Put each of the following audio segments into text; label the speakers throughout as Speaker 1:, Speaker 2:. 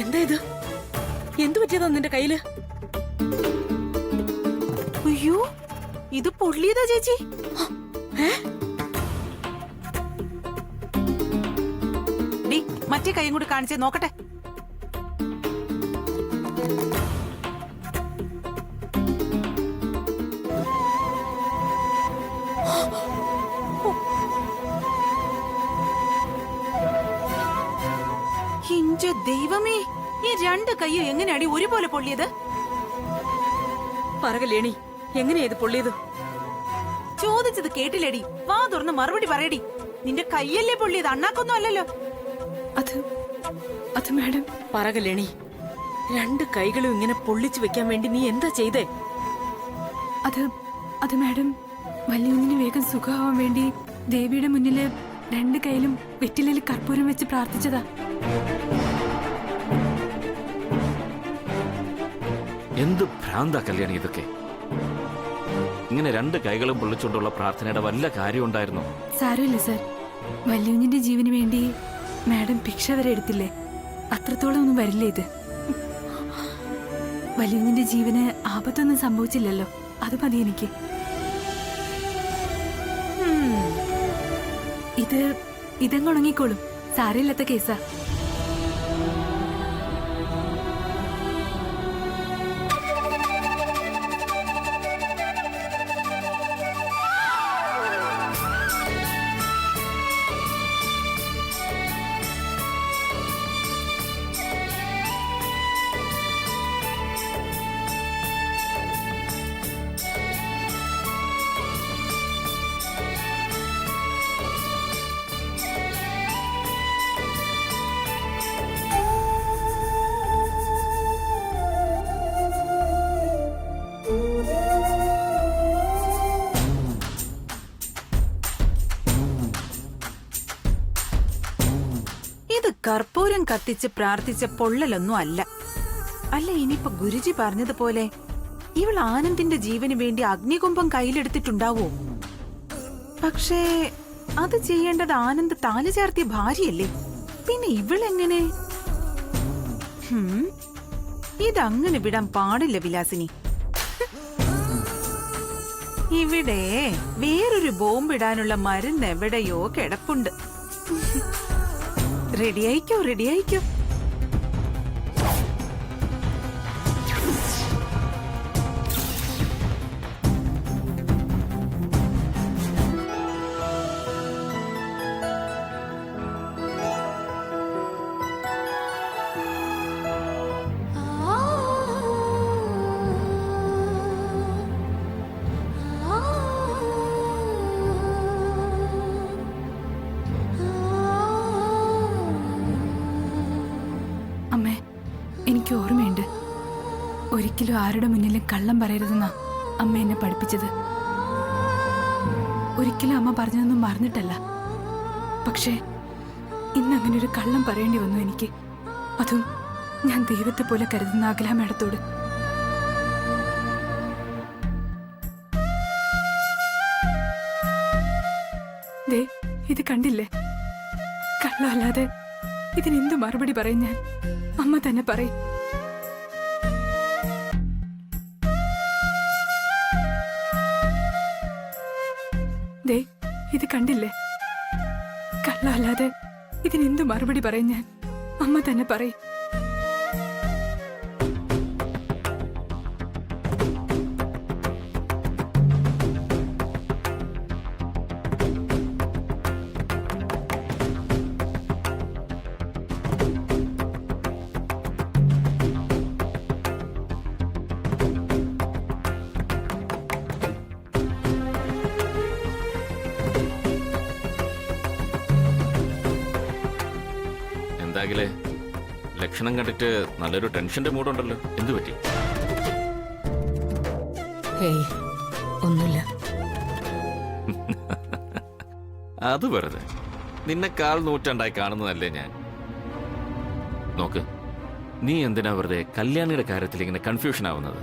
Speaker 1: എന്താ ഇത്? എന്തു പറ്റിയതാ നിന്റെ കയ്യില്?
Speaker 2: അയ്യോ, ഇത് പൊള്ളിയതാ ചേച്ചി. ഡി, മറ്റേ കൈയും കൂടി കാണിച്ചേ നോക്കട്ടെ. എന്റെ ദൈവമേ, ഈ രണ്ട് കൈയും എങ്ങനെയാടി ഒരുപോലെ പൊള്ളിയത്?
Speaker 1: പറകല്ലേണി, എങ്ങനെയാ ഇത് പൊള്ളിയത്?
Speaker 2: ചോദിച്ചത് കേട്ടില്ലേടി? വാ തുറന്ന് മറുപടി പറയടി. നിന്റെ കൈയല്ലേ പൊള്ളിയത്, അണ്ണാക്കൊന്നും അല്ലല്ലോ.
Speaker 3: അത് മാഡം.
Speaker 1: പറകല്ലേണി, രണ്ട് കൈകളും ഇങ്ങനെ പൊള്ളിച്ചു വെക്കാൻ വേണ്ടി നീ എന്താ ചെയ്തേ?
Speaker 3: അത് മാഡം, വല്യുവിന് വേഗം സുഖമാവാൻ വേണ്ടി ദേവിയുടെ മുന്നില് രണ്ട് കൈയിലും വെറ്റിലയിൽ കർപ്പൂരം വെച്ച് പ്രാർത്ഥിച്ചതാ.
Speaker 4: എന്ത് ഭ്രാന്താ കല്യാണി ഇതൊക്കെ? ഇങ്ങനെ രണ്ട് കൈകളും പൊള്ളിച്ചുകൊണ്ടുള്ള പ്രാർത്ഥനയുടെ വല്ല കാര്യം ഉണ്ടായിരുന്നോ?
Speaker 3: സാരമില്ല സർ, വല്യുവിന്റെ ജീവന് വേണ്ടി മാഡം ഭിക്ഷ വരെ എടുത്തില്ലേ, അത്രത്തോളം ഒന്നും വരില്ലേ ഇത്. വല്യുവിന്റെ ജീവന് ആപത്തൊന്നും സംഭവിച്ചില്ലല്ലോ, അത് മതി എനിക്ക്. ഇതങ്ങ് ഉണങ്ങിക്കോളും, സാരമില്ലാത്ത കേസാ.
Speaker 2: കർപ്പൂരം കത്തിച്ച് പ്രാർത്ഥിച്ച പൊള്ളലൊന്നും അല്ല. അല്ല, ഇനിയിപ്പൊ ഗുരുജി പറഞ്ഞതുപോലെ ഇവൾ ആനന്ദിന്റെ ജീവന് വേണ്ടി അഗ്നികുംഭം കയ്യിലെടുത്തിട്ടുണ്ടാവോ? പക്ഷേ അത് ചെയ്യേണ്ടത് ആനന്ദ് താലി ചാർത്തിയ ഭാര്യയല്ലേ, പിന്നെ ഇവളെങ്ങനെ? ഇതങ്ങനെ വിടാൻ പാടില്ല വിലാസിനി. ഇവിടെ വേറൊരു ബോംബിടാനുള്ള മരുന്ന് എവിടെയോ കിടപ്പുണ്ട്. റെഡിയായിക്കോ, റെഡിയായിക്കോ.
Speaker 3: എനിക്ക് ഓർമ്മയുണ്ട്, ഒരിക്കലും ആരുടെ മുന്നിലും കള്ളം പറയരുതെന്നാ അമ്മ എന്നെ പഠിപ്പിച്ചത്. ഒരിക്കലും അമ്മ പറഞ്ഞതൊന്നും മറന്നിട്ടല്ല, പക്ഷേ ഇന്ന് അങ്ങനെ ഒരു കള്ളം പറയേണ്ടി വന്നു എനിക്ക്. അതും ഞാൻ ദൈവത്തെ പോലെ കരുതുന്ന അഖില മേഡത്തോട്. ദേ, ഇത് കണ്ടില്ലേ? കള്ളമല്ലാതെ ഇതിനെന്തു മറുപടി പറയും ഞാൻ? അമ്മ തന്നെ പറയും. ദേ, ഇത് കണ്ടില്ലേ? കള്ളമല്ലാതെ ഇതിനെന്തു മറുപടി പറയും ഞാൻ? അമ്മ തന്നെ പറയും.
Speaker 4: എന്താകിലേ, ലക്ഷണം കണ്ടിട്ട് നല്ലൊരു ടെൻഷന്റെ മൂടുണ്ടല്ലോ, എന്തു പറ്റി?
Speaker 1: ഒന്നുമില്ല.
Speaker 4: അത് വെറുതെ നിന്നെ കാൽ നൂറ്റാണ്ടായി കാണുന്നതല്ലേ ഞാൻ. നോക്ക്, നീ എന്തിനാ വെറുതെ കല്യാണിയുടെ കാര്യത്തിൽ ഇങ്ങനെ കൺഫ്യൂഷൻ ആവുന്നത്?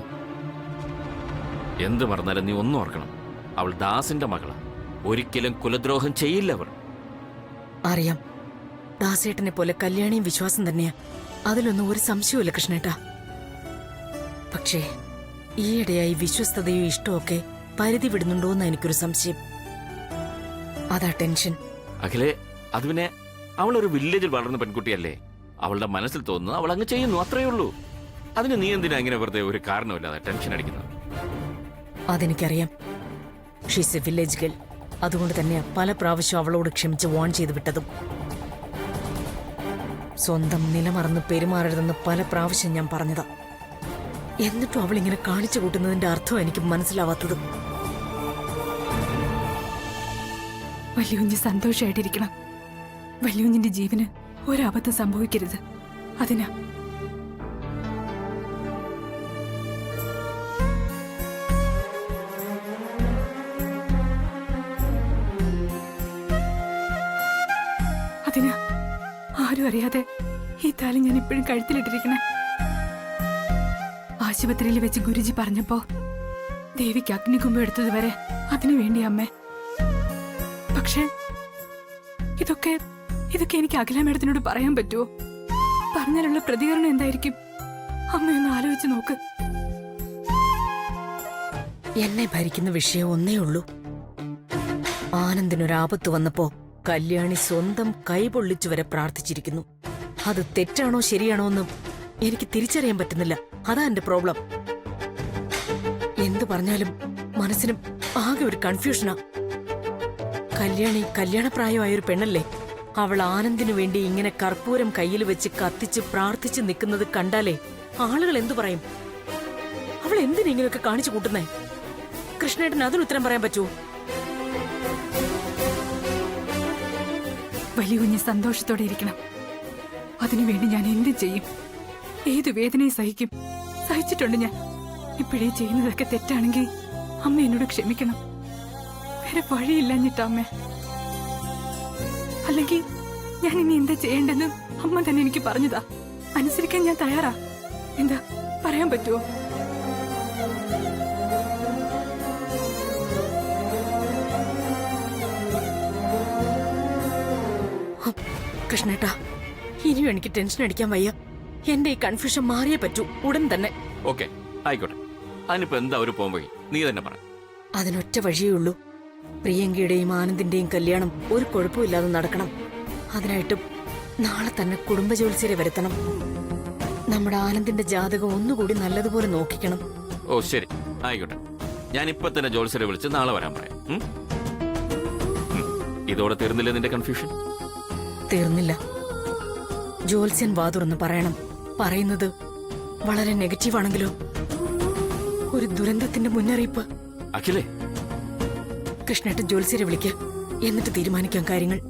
Speaker 4: എന്ത് മറന്നാലും നീ ഒന്നും ഓർക്കണം, അവൾ ദാസിന്റെ മകളാ. ഒരിക്കലും കുലദ്രോഹം ചെയ്യില്ല അവൾ.
Speaker 1: അറിയാം, ദാസേട്ടനെ പോലെ കല്യാണിയും വിശ്വാസം തന്നെയാ. അതിലൊന്നും ഒരു സംശയവുമില്ല കൃഷ്ണേട്ടാ. പക്ഷേ ഈയിടെയായി വിശ്വസ്തതയോ ഇഷ്ടമൊക്കെ പരിധി വിടുന്നുണ്ടോന്ന് എനിക്കൊരു സംശയം. അതാ ടെൻഷൻ.
Speaker 4: അഖിലേ, അത് പിന്നെ അവളൊരു വില്ലേജിൽ വളർന്ന പെൺകുട്ടിയല്ലേ. അവളുടെ മനസ്സിൽ തോന്നുന്നു അവൾ അങ്ങ് ചെയ്യുന്നു, അത്രയേ ഉള്ളൂ. അതിന് നീ എന്തിനാ ഇങ്ങനെ വെറുതെ ഒരു കാരണമില്ലാതെ ടെൻഷൻ അടിക്കുന്നത്?
Speaker 1: അതെനിക്കറിയാം. She's A village girl. അതുകൊണ്ട് തന്നെയാ പല പ്രാവശ്യം അവളോട് ക്ഷമിച്ച് വാൺ ചെയ്ത് വിട്ടതും. സ്വന്തം നിലമറന്ന് പെരുമാറരുതെന്ന് പല പ്രാവശ്യം ഞാൻ പറഞ്ഞതാ. എന്നിട്ടും അവൾ ഇങ്ങനെ കാണിച്ചു കൂട്ടുന്നതിന്റെ അർത്ഥം എനിക്ക് മനസ്സിലാവാത്തത്.
Speaker 3: വലിയുഞ്ഞ് സന്തോഷമായിട്ടിരിക്കണം. വലിയുഞ്ഞിന്റെ ജീവന് ഒരബദ്ധം സംഭവിക്കരുത്. അതിനാ അതിനാ ആരും അറിയാതെ ഈ താലി ഞാൻ ഇപ്പോഴും കഴുത്തിലിട്ടിരിക്കണേ. ആശുപത്രിയിൽ വെച്ച് ഗുരുജി പറഞ്ഞപ്പോ ദേവിക്ക് അഗ്നികുംഭം എടുത്തത് വരെ അതിനു വേണ്ടി അമ്മേ. പക്ഷേ ഇതൊക്കെ എനിക്ക് അഖിലാമേടത്തിനോട് പറയാൻ പറ്റുമോ? പറഞ്ഞാലുള്ള പ്രതികരണം എന്തായിരിക്കും? അമ്മയൊന്ന് ആലോചിച്ച് നോക്ക്.
Speaker 1: എന്നെ ഭരിക്കുന്ന വിഷയം ഒന്നേ ഉള്ളൂ. ആനന്ദിനൊരാപത്ത് വന്നപ്പോ കല്യാണി സ്വന്തം കൈപൊള്ളിച്ചു വരെ പ്രാർത്ഥിച്ചിരിക്കുന്നു. അത് തെറ്റാണോ ശരിയാണോ എന്ന് എനിക്ക് തിരിച്ചറിയാൻ പറ്റുന്നില്ല. അതാ എന്റെ പ്രോബ്ലം. എന്തു പറഞ്ഞാലും മനസ്സിനും ആകെ ഒരു കൺഫ്യൂഷനാ. കല്യാണി കല്യാണപ്രായമായൊരു പെണ്ണല്ലേ. അവൾ ആനന്ദിനു വേണ്ടി ഇങ്ങനെ കർപ്പൂരം കയ്യിൽ വെച്ച് കത്തിച്ച് പ്രാർത്ഥിച്ച് നിൽക്കുന്നത് കണ്ടാലേ ആളുകൾ എന്തു പറയും? അവൾ എന്തിനാ ഇങ്ങനെയൊക്കെ കാണിച്ചു കൂട്ടുന്നേ? കൃഷ്ണേട്ടൻ അതിന് ഉത്തരം പറയാൻ പറ്റുമോ?
Speaker 3: വലിയ കുഞ്ഞ് സന്തോഷത്തോടെ ഇരിക്കണം. അതിനുവേണ്ടി ഞാൻ എന്ത് ചെയ്യും? ഏത് വേദനയും സഹിക്കും. സഹിച്ചിട്ടുണ്ട് ഞാൻ. ഇപ്പോഴേ ചെയ്യുന്നതൊക്കെ തെറ്റാണെങ്കിൽ അമ്മ എന്നോട് ക്ഷമിക്കണം. വേറെ വഴിയില്ലഞ്ഞിട്ടാ അമ്മ. അല്ലെങ്കിൽ ഞാൻ ഇനി എന്താ ചെയ്യേണ്ടെന്ന് അമ്മ തന്നെ എനിക്ക് പറഞ്ഞതാ. അനുസരിക്കാൻ ഞാൻ തയ്യാറാ. എന്താ പറയാൻ പറ്റുമോ?
Speaker 1: കൃഷ്ണേട്ടാ, ഇനിയും എനിക്ക് ടെൻഷൻ അടിക്കാൻ വയ്യ. എന്റെ ഈ കൺഫ്യൂഷൻ മാറിയേ പറ്റൂ, ഉടൻ തന്നെ.
Speaker 4: ഓക്കെ, ആയിക്കോട്ടെ. അതിനിപ്പോ എന്താ ഒരു പോംവഴി? നീ തന്നെ പറ.
Speaker 1: അതിനൊറ്റ വഴിയേ ഉള്ളൂ. പ്രിയങ്കയുടെയും ആനന്ദിന്റെയും കല്യാണം ഒരു കുഴപ്പമില്ലാതെ നടക്കണം. അതിനായിട്ട് നാളെ തന്നെ കുടുംബജോത്സ്യരെ വരുത്തണം. നമ്മുടെ ആനന്ദിന്റെ ജാതകം ഒന്നുകൂടി നല്ലതുപോലെ നോക്കിക്കണം.
Speaker 4: ഓ ശരി, ആയിക്കോട്ടെ. ഞാൻ ഇപ്പൊ തന്നെ ജോത്സ്യരെ വിളിച്ച് നാളെ വരാൻ പറയാം. ഇതോടെ തീർന്നില്ലേ നിന്റെ കൺഫ്യൂഷൻ?
Speaker 1: തീർന്നില്ല. ജോത്സ്യൻ വാതുറന്ന് പറയണം. പറയുന്നത് വളരെ നെഗറ്റീവ് ആണെങ്കിലോ? ഒരു ദുരന്തത്തിന്റെ മുന്നറിയിപ്പ്.
Speaker 4: അഖിലേ,
Speaker 1: കൃഷ്ണേട്ടൻ ജോത്സ്യരെ വിളിക്ക, എന്നിട്ട് തീരുമാനിക്കാം കാര്യങ്ങൾ.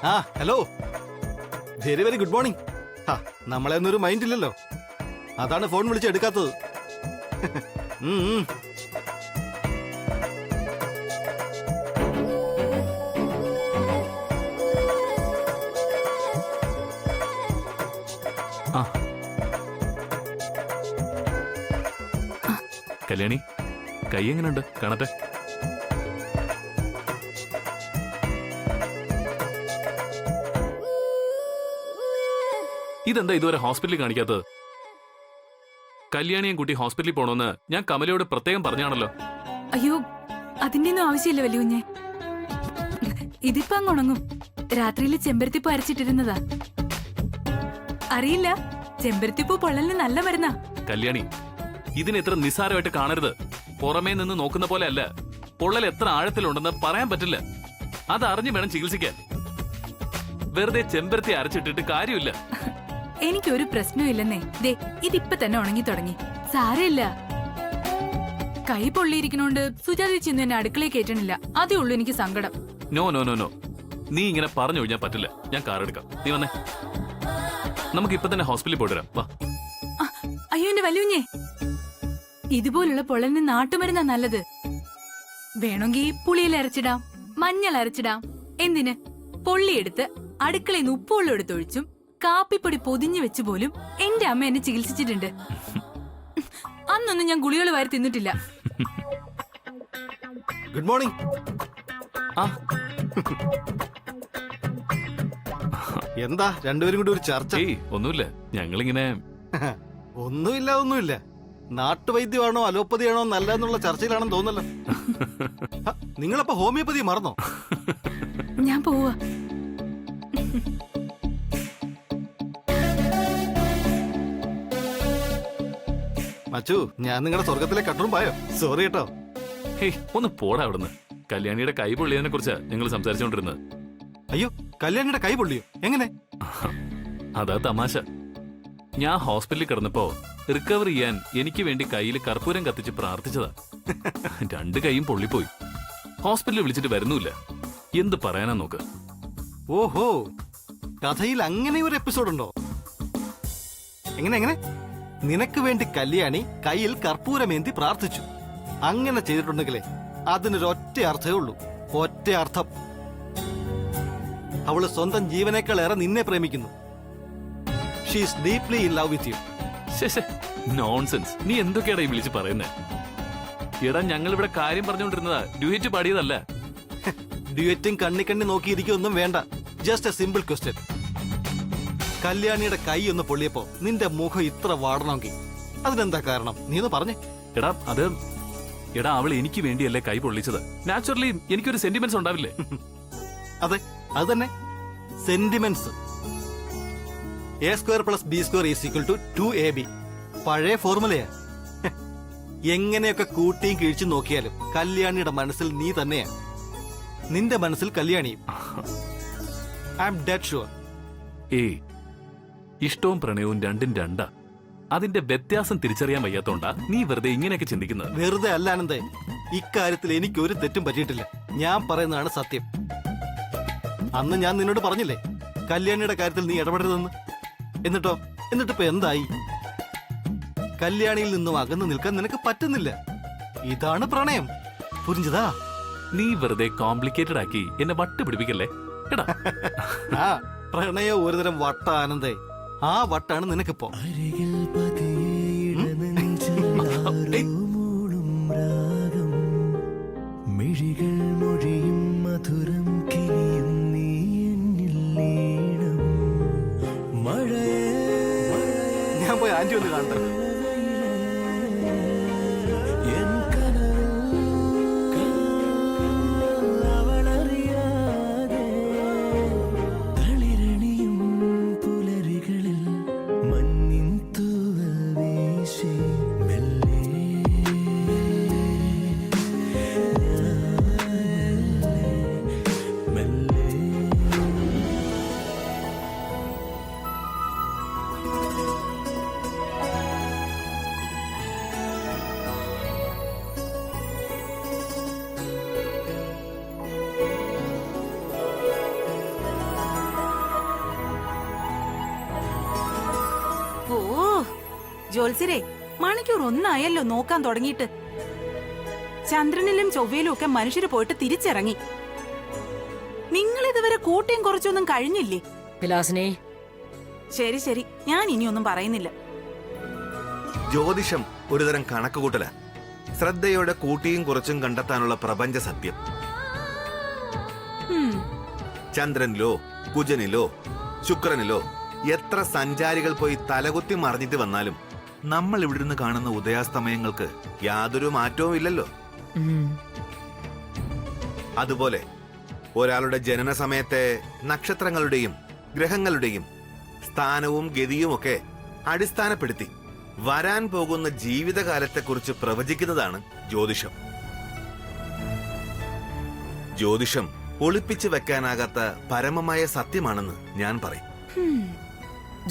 Speaker 5: ആ hello, very very good morning. ആ നമ്മളെ ഒന്നൊരു മൈൻഡ് ഇല്ലല്ലോ, അതാണ് ഫോൺ വിളിച്ച് എടുക്കാത്തത്.
Speaker 6: കല്യാണി, കൈ എങ്ങനെയുണ്ട്? കാണട്ടെ. ഇതെന്താ ഇതുവരെ ഹോസ്പിറ്റലിൽ കാണിക്കാത്തത്? കല്യാണിയും കുട്ടി ഹോസ്പിറ്റലിൽ പോണോന്ന് ഞാൻ കമലയോട് പ്രത്യേകം പറഞ്ഞാണല്ലോ.
Speaker 3: അയ്യോ, അതിന്റെ ഒന്നും ആവശ്യമില്ല വലിയ കുഞ്ഞെ. ഇതിപ്പോ അങ്ങ് ഉണങ്ങും. രാത്രിയിൽ ചെമ്പരത്തിപ്പൂ അരച്ചിട്ടിരുന്നതാ. അറിയില്ല, ചെമ്പരത്തിപ്പൂ പൊള്ളലിന് നല്ല മരുന്നാ.
Speaker 6: കല്യാണി, ഇതിന് ഇത്ര നിസ്സാരമായിട്ട് കാണരുത്. പുറമേ നിന്ന് നോക്കുന്ന പോലെ അല്ല. പൊള്ളൽ എത്ര ആഴത്തിലുണ്ടെന്ന് പറയാൻ പറ്റില്ല. അത് അറിഞ്ഞു വേണം ചികിത്സിക്കാൻ. വെറുതെ ചെമ്പരത്തി അരച്ചിട്ടിട്ട് കാര്യമില്ല.
Speaker 3: എനിക്കൊരു പ്രശ്നമില്ലെന്നേ. ദേ ഇതിപ്പൊ തന്നെ ഉണങ്ങി തുടങ്ങി. സാരമില്ല. കൈ പൊള്ളിയിരിക്കണോണ്ട് സുജാത ചെന്ന് എന്നെ അടുക്കളയിൽ കയറ്റണില്ല. അതേ ഉള്ളൂ എനിക്ക് സങ്കടം.
Speaker 6: നോ നോ നോ നോ, നീ ഇങ്ങനെ പറഞ്ഞു കഴിഞ്ഞാൽ പറ്റില്ല. ഞാൻ കാർ എടുക്കാം. നീ വന്നേ, നമുക്ക് ഇപ്പൊ തന്നെ ഹോസ്പിറ്റലിൽ പോയിട്ട് വരാം. വാ.
Speaker 3: അയ്യോ എന്റെ വല്യുഞ്ഞേ, ഇതുപോലുള്ള പൊള്ളലിന് നാട്ടുമരുന്നാ നല്ലത്. വേണമെങ്കിൽ പുളിയിൽ അരച്ചിടാം, മഞ്ഞൾ അരച്ചിടാം. എന്തിന്? പൊള്ളിയെടുത്ത് അടുക്കളയിൽ നിന്ന് ഉപ്പുവെള്ളം എടുത്തൊഴിച്ചും കാപ്പിപ്പൊടി പൊതിഞ്ഞു വെച്ച് പോലും എന്റെ അമ്മ എന്നെ ചികിത്സിച്ചിട്ടുണ്ട്. അന്നൊന്നും ഞാൻ ഗുളികൾ വാരി തിന്നിട്ടില്ല.
Speaker 5: Good morning.
Speaker 6: ആ,
Speaker 5: എന്താ രണ്ടുപേരും കൂടി ഒരു ചർച്ച?
Speaker 6: ഏയ് ഒന്നുമില്ല, ഞങ്ങളിങ്ങനെ
Speaker 5: ഒന്നുമില്ല. നാട്ടുവൈദ്യമാണോ അലോപ്പതിയാണോ നല്ലതെന്നുള്ള ചർച്ചയിലാണെന്ന് തോന്നല്ലോ. നിങ്ങളപ്പോ ഹോമിയോപ്പതി മറന്നോ?
Speaker 3: ഞാൻ പോവാ.
Speaker 5: മച്ചു, ഞാൻ നിങ്ങളുടെ സ്വർഗത്തിലെ കട്ടറും പായോ? സോറി കേട്ടോ.
Speaker 6: ഹേയ് ഒന്ന് പോടാ അവിടുന്ന്. കല്യാണിയുടെ കൈ പൊള്ളിയതിനെ കുറിച്ചാ ഞങ്ങൾ സംസാരിച്ചുകൊണ്ടിരുന്നത്.
Speaker 5: അയ്യോ, കല്യാണിയുടെ കൈ പൊള്ളിയോ? എങ്ങനെ?
Speaker 6: അതാ തമാശ. ഞാൻ ഹോസ്പിറ്റലിൽ കിടന്നപ്പോ റിക്കവർ ചെയ്യാൻ എനിക്ക് വേണ്ടി കയ്യിൽ കർപ്പൂരം കത്തിച്ച് പ്രാർത്ഥിച്ചതാ. 2 കൈയും പൊള്ളിപ്പോയി. ഹോസ്പിറ്റലിൽ വിളിച്ചിട്ട് വരുന്നില്ല. എന്ത് പറയാനാ നോക്ക്.
Speaker 5: ഓഹോ, കഥയിൽ അങ്ങനെ ഒരു എപ്പിസോഡ് ഉണ്ടോ? എങ്ങനെ? നിനക്ക് വേണ്ടി കല്യാണി കയ്യിൽ കർപ്പൂരമേന്തി പ്രാർത്ഥിച്ചു. അങ്ങനെ ചെയ്തിട്ടുണ്ടെങ്കിലേ അതിനൊരൊറ്റ അർത്ഥമേ ഉള്ളൂ. ഒറ്റ അർത്ഥം. അവള് സ്വന്തം ജീവനേക്കാൾ ഏറെ നിന്നെ പ്രേമിക്കുന്നു. She's deeply in love with you.
Speaker 6: Nonsense. നീ എന്തൊക്കെയാടാ ഈ വിളിച്ച് പറയുന്നേ? എടാ, ഞങ്ങൾ ഇവിടെ കാര്യം പറഞ്ഞുകൊണ്ടിരുന്നതാ, ഡ്യൂറ്റ് പാടിയതല്ല.
Speaker 5: ഡ്യുവറ്റും കണ്ണി നോക്കിയിരിക്കൊന്നും വേണ്ട. Just a simple question. കല്യാണിയുടെ കൈ ഒന്ന് പൊള്ളിയപ്പോ നിന്റെ മുഖം ഇത്ര വാടണമെങ്കിൽ അതിനെന്താ കാരണം? നീ ഒന്ന് പറഞ്ഞേ.
Speaker 6: എടാ അവൾ എനിക്ക് വേണ്ടിയല്ലേ കൈ പൊള്ളിച്ചത്. നാച്ചുറലി എനിക്കൊരു സെന്റിമെന്റ്സ് ഉണ്ടാവില്ലേ?
Speaker 5: അതെ, അത് തന്നെ, സെന്റിമെന്റ്സ്. A² + B² = 2AB. പഴയ ഫോർമുലയാ. എങ്ങനെയൊക്കെ കൂട്ടിയും കിഴിച്ചും നോക്കിയാലും കല്യാണിയുടെ മനസ്സിൽ നീ തന്നെയാ. നിന്റെ മനസ്സിൽ കല്യാണിയും. I am dead sure.
Speaker 6: ഏയ്, ഇഷ്ടവും പ്രണയവും രണ്ടും രണ്ടാ. അതിന്റെ വ്യത്യാസം തിരിച്ചറിയാൻ വയ്യാത്തോണ്ടാ നീ വെറുതെ ഇങ്ങനെയൊക്കെ ചിന്തിക്കുന്നത്.
Speaker 5: വെറുതെ അല്ല ആനന്ദേ, ഇക്കാര്യത്തിൽ എനിക്ക് ഒരു തെറ്റും പറ്റിയിട്ടില്ല. ഞാൻ പറയുന്നതാണ് സത്യം. അന്ന് ഞാൻ നിന്നോട് പറഞ്ഞില്ലേ കല്യാണിയുടെ കാര്യത്തിൽ നീ ഇടപെടരുതെന്ന്. എന്നിട്ടിപ്പോ എന്തായി? കല്യാണിയിൽ നിന്നും അകന്നു നിൽക്കാൻ നിനക്ക് പറ്റുന്നില്ല. ഇതാണ് പ്രണയം. പുരിഞ്ചതാ?
Speaker 6: നീ വെറുതെ കോംപ്ലിക്കേറ്റഡ് ആക്കി എന്നെ വട്ട് പിടിപ്പിക്കല്ലേ എടാ.
Speaker 5: ആ പ്രണയം ഒരുതരം വട്ട ആനന്ദേ. ആ വട്ടാണ് നിനക്കിപ്പോ. ഞാൻ പോയി ആന്റി ഒന്ന് കാണട്ടെ.
Speaker 2: ജോത്സ്യരെ, മണിക്കൂർ 1 ആയല്ലോ നോക്കാൻ തുടങ്ങിയിട്ട്. ചന്ദ്രനിലും ചൊവ്വയിലും ഒക്കെ മനുഷ്യര് പോയിട്ട് തിരിച്ചിറങ്ങി. നിങ്ങൾ ഇതുവരെ കൂട്ടിയും കുറച്ചൊന്നും കഴിഞ്ഞില്ലേ?
Speaker 1: വിലാസിനെ,
Speaker 2: ശരി, ഞാൻ ഇനിയൊന്നും പറയുന്നില്ല.
Speaker 7: ജ്യോതിഷം ഒരുതരം കണക്കുകൂട്ടല. ശ്രദ്ധയോടെ കൂട്ടിയും കുറച്ചും കണ്ടെത്താനുള്ള പ്രപഞ്ച സത്യം. ചന്ദ്രനിലോ കുജനിലോ ശുക്രനിലോ എത്ര സഞ്ചാരികൾ പോയി തലകുത്തി മറിഞ്ഞിട്ട് വന്നാലും നമ്മൾ ഇവിടെ നിന്ന് കാണുന്ന ഉദയാസ്തമയങ്ങൾക്ക് യാതൊരു മാറ്റവും ഇല്ലല്ലോ. അതുപോലെ ഒരാളുടെ ജനന സമയത്തെ നക്ഷത്രങ്ങളുടെയും ഗ്രഹങ്ങളുടെയും സ്ഥാനവും ഗതിയും ഒക്കെ അടിസ്ഥാനപ്പെടുത്തി വരാൻ പോകുന്ന ജീവിതകാലത്തെക്കുറിച്ച് പ്രവചിക്കുന്നതാണ് ജ്യോതിഷം. ജ്യോതിഷം ഒളിപ്പിച്ചു വെക്കാനാകാത്ത പരമമായ സത്യമാണെന്ന് ഞാൻ പറയും.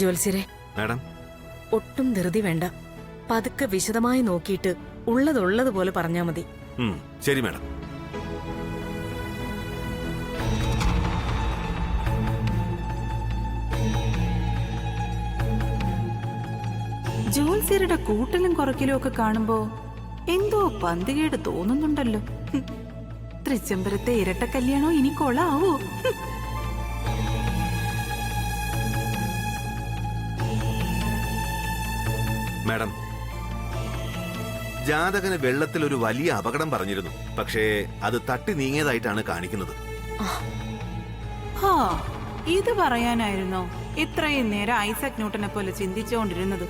Speaker 1: ജ്യോത്സ്യരെ,
Speaker 7: മാഡം,
Speaker 1: ഒട്ടും ധൃതി വേണ്ട. പതുക്കെ വിശദമായി നോക്കിയിട്ട് ഉള്ളതുപോലെ പറഞ്ഞാ മതി.
Speaker 7: ശരി മാഡം.
Speaker 2: ജോത്സ്യരുടെ കൂട്ടലും കുറയ്ക്കലും ഒക്കെ കാണുമ്പോ എന്തോ പന്തികേട് തോന്നുന്നുണ്ടല്ലോ. തൃച്ചംബരത്തെ ഇരട്ട കല്യാണോ ഇനി കൊളാവോ?
Speaker 7: മാഡം, ജാതകന് വെള്ളത്തിൽ ഒരു വലിയ അപകടം പറഞ്ഞിരുന്നു. പക്ഷേ അത് തട്ടി നീങ്ങിയതായിട്ടാണ് കാണിക്കുന്നത്.
Speaker 2: ഹാ, ഇത് പറയാനായിരുന്നോ ഇത്രയും നേരം ഐസക് ന്യൂട്ടനെ പോലെ ചിന്തിച്ചുകൊണ്ടിരുന്നത്?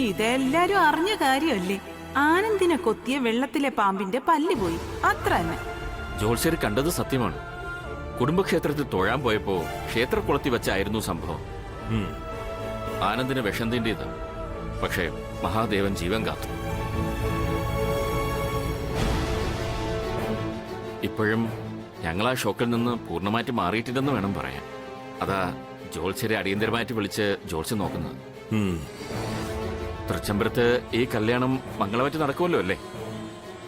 Speaker 2: ഇതെല്ലാരും അറിഞ്ഞ കാര്യമല്ലേ. ആനന്ദിനെ കൊത്തിയ വെള്ളത്തിലെ പാമ്പിന്റെ പല്ല് പോയി, അത്ര തന്നെ.
Speaker 4: ജോത്സ്യർ കണ്ടത് സത്യമാണ്. കുടുംബക്ഷേത്രത്തിൽ തൊഴാൻ പോയപ്പോ ക്ഷേത്രക്കുളത്തിൽ വെച്ചായിരുന്നു സംഭവം. ആനന്ദിന് വിഷം തീണ്ടിയത്. പക്ഷേ മഹാദേവൻ ജീവൻ കാത്തു. ഇപ്പോഴും ഞങ്ങൾ ആ ഷോക്കിൽ നിന്ന് പൂർണ്ണമായിട്ട് മാറിയിട്ടില്ലെന്ന് വേണം പറയാൻ. അതാ ജോത്സ്യരെ അടിയന്തരമായിട്ട് വിളിച്ച് ജോത്സ്യം നോക്കുന്നത്. തൃച്ചംബരത്ത് ഈ കല്യാണം മംഗളമായിട്ട് നടക്കുമല്ലോ അല്ലേ?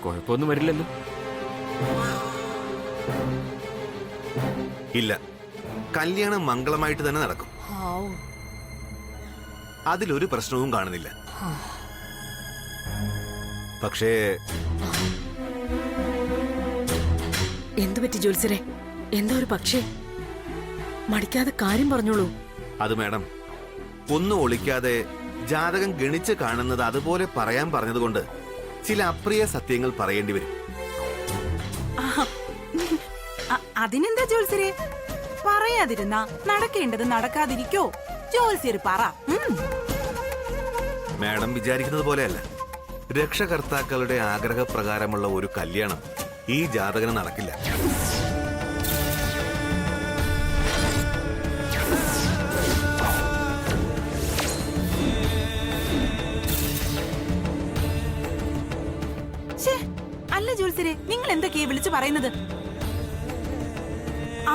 Speaker 4: കുഴപ്പമൊന്നും വരില്ലല്ലോ?
Speaker 7: ഇല്ല, കല്യാണം മംഗളമായിട്ട് തന്നെ നടക്കും. അതിലൊരു പ്രശ്നവും കാണുന്നില്ല. പക്ഷേ
Speaker 1: എന്തു പറ്റി ജ്യോത്സ്യരെ? എന്താ ഒരു പക്ഷേ? മടിക്കാതെ കാര്യം പറഞ്ഞോളൂ.
Speaker 7: അത് മാഡം, ഒന്നും ഒളിക്കാതെ ജാതകം ഗണിച്ച് കാണുന്നത് അതുപോലെ പറയാൻ പറഞ്ഞതുകൊണ്ട് ചില അപ്രിയ സത്യങ്ങൾ പറയേണ്ടി വരും.
Speaker 2: അതിനെന്താ ജോത്സ്യരെ? പറയാതിരുന്നാ നടക്കേണ്ടത് നടക്കാതിരിക്കോ? ജോത്സ്യര് പറ.
Speaker 7: മാഡം വിചാരിക്കുന്നത് പോലെയല്ല. രക്ഷകർത്താക്കളുടെ ആഗ്രഹപ്രകാരമുള്ള ഒരു കല്യാണം ഈ ജാതകന് നടക്കില്ല.
Speaker 2: അല്ല ജോത്സ്യരെ, നിങ്ങൾ എന്തൊക്കെയാ വിളിച്ചു പറയുന്നത്?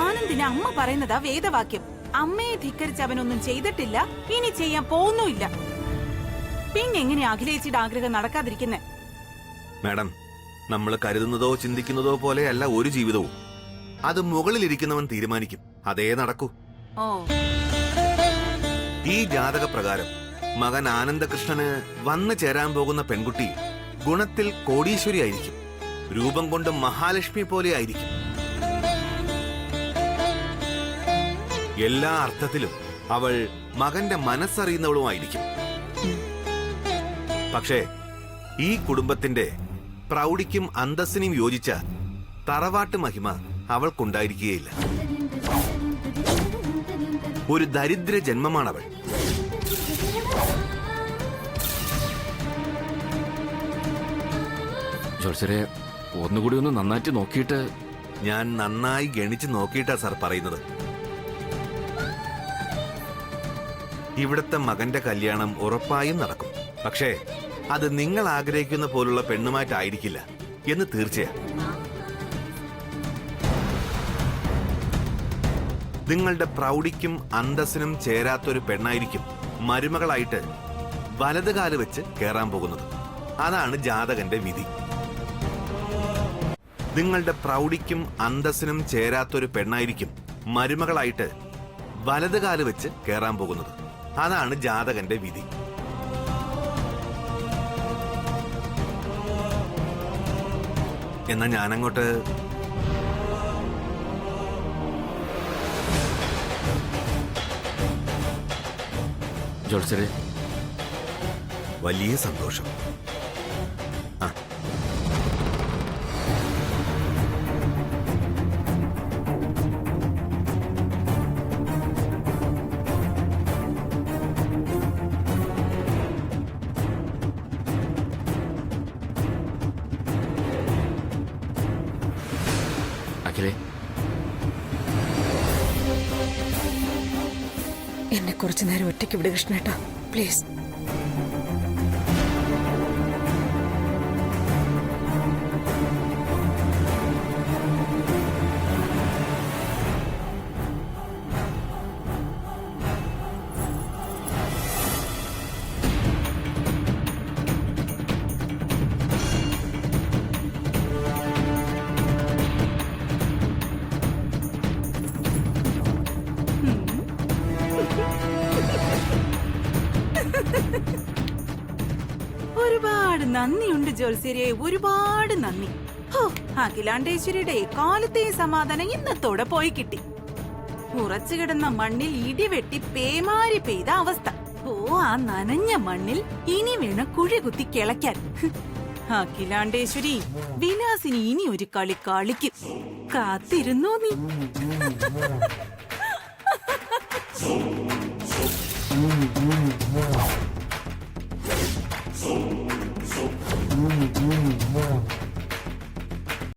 Speaker 2: ആനന്ദിന് അമ്മ പറയുന്നതാ വേദവാക്യം. അമ്മയെ ധിക്കരിച്ച് അവനൊന്നും ചെയ്തിട്ടില്ല, ഇനി ചെയ്യാൻ പോകുന്നുമില്ല. പിന്നെങ്ങനെ അഖിലേച്ചിയുടെ ആഗ്രഹം നടക്കാതിരിക്കുന്നെ?
Speaker 7: മാഡം, നമ്മൾ കരുതുന്നതോ ചിന്തിക്കുന്നതോ പോലെയല്ല ഒരു ജീവിതവും. അത് മുകളിലിരിക്കുന്നവൻ തീരുമാനിക്കും, അതേ നടക്കൂ.
Speaker 2: ഓ,
Speaker 7: ഈ ജാതക പ്രകാരം മകൻ ആനന്ദകൃഷ്ണന് വന്നു ചേരാൻ പോകുന്ന പെൺകുട്ടി ഗുണത്തിൽ കോടീശ്വരി ആയിരിക്കും. രൂപം കൊണ്ട് മഹാലക്ഷ്മി പോലെ ആയിരിക്കും. എല്ലാ അർത്ഥത്തിലും അവൾ മകന്റെ മനസ്സറിയുന്നവളുമായിരിക്കും. പക്ഷേ ഈ കുടുംബത്തിന്റെ പ്രൗഢിക്കും അന്തസ്സിനും യോജിച്ച തറവാട്ട് മഹിമ അവൾക്കുണ്ടായിരിക്കുകയില്ല. ഒരു ദരിദ്ര ജന്മമാണവൾ.
Speaker 4: ജോത്സ്യരെ, ഒന്നുകൂടി ഒന്ന് നന്നായിട്ട് നോക്കിയിട്ട്.
Speaker 7: ഞാൻ നന്നായി ഗണിച്ച് നോക്കിയിട്ടാ സാർ പറയുന്നത്. ഇവിടുത്തെ മകന്റെ കല്യാണം ഉറപ്പായും നടക്കും. പക്ഷേ അത് നിങ്ങൾ ആഗ്രഹിക്കുന്ന പോലുള്ള പെണ്ണുമായിട്ടായിരിക്കില്ല എന്ന് തീർച്ചയാ. നിങ്ങളുടെ പ്രൗഢിക്കും അന്തസ്സിനും ചേരാത്തൊരു പെണ്ണായിരിക്കും മരുമകളായിട്ട് വലതുകാല് വെച്ച് കയറാൻ പോകുന്നത്. അതാണ് ജാതകന്റെ വിധി. നിങ്ങളുടെ പ്രൗഢിക്കും അന്തസ്സിനും ചേരാത്തൊരു പെണ്ണായിരിക്കും മരുമകളായിട്ട് വലതുകാല് വെച്ച് കയറാൻ പോകുന്നത്. അതാണ് ജാതകന്റെ വിധി. എന്നാ ഞാനങ്ങോട്ട്.
Speaker 4: ജോത്സ്യരെ,
Speaker 7: വലിയ സന്തോഷം.
Speaker 4: അഖിലേ,
Speaker 1: എന്നെ കുറച്ചു നേരം ഒറ്റയ്ക്ക് വിട് കൃഷ്ണേട്ടാ, പ്ലീസ്.
Speaker 2: നന്ദിയുണ്ട് ജോത്സ്യരെ, ഒരുപാട് നന്ദി. ഹോ, അഖിലാണ്ടേശ്വരിയുടെ കാലത്തെയും സമാധാനം ഇന്നത്തോടെ പോയി കിട്ടി. ഉറച്ചു കിടന്ന മണ്ണിൽ ഇടിവെട്ടി പേമാരി പെയ്ത അവസ്ഥ. ഓ, ആ നനഞ്ഞ മണ്ണിൽ ഇനി വേണം കുഴി കുത്തി കിളയ്ക്കാൻ. അഖിലാണ്ടേശ്വരി, വിലാസിനി ഇനി ഒരു കളി കളിക്കും. കാത്തിരുന്നോ നീ?
Speaker 8: Mm-hmm.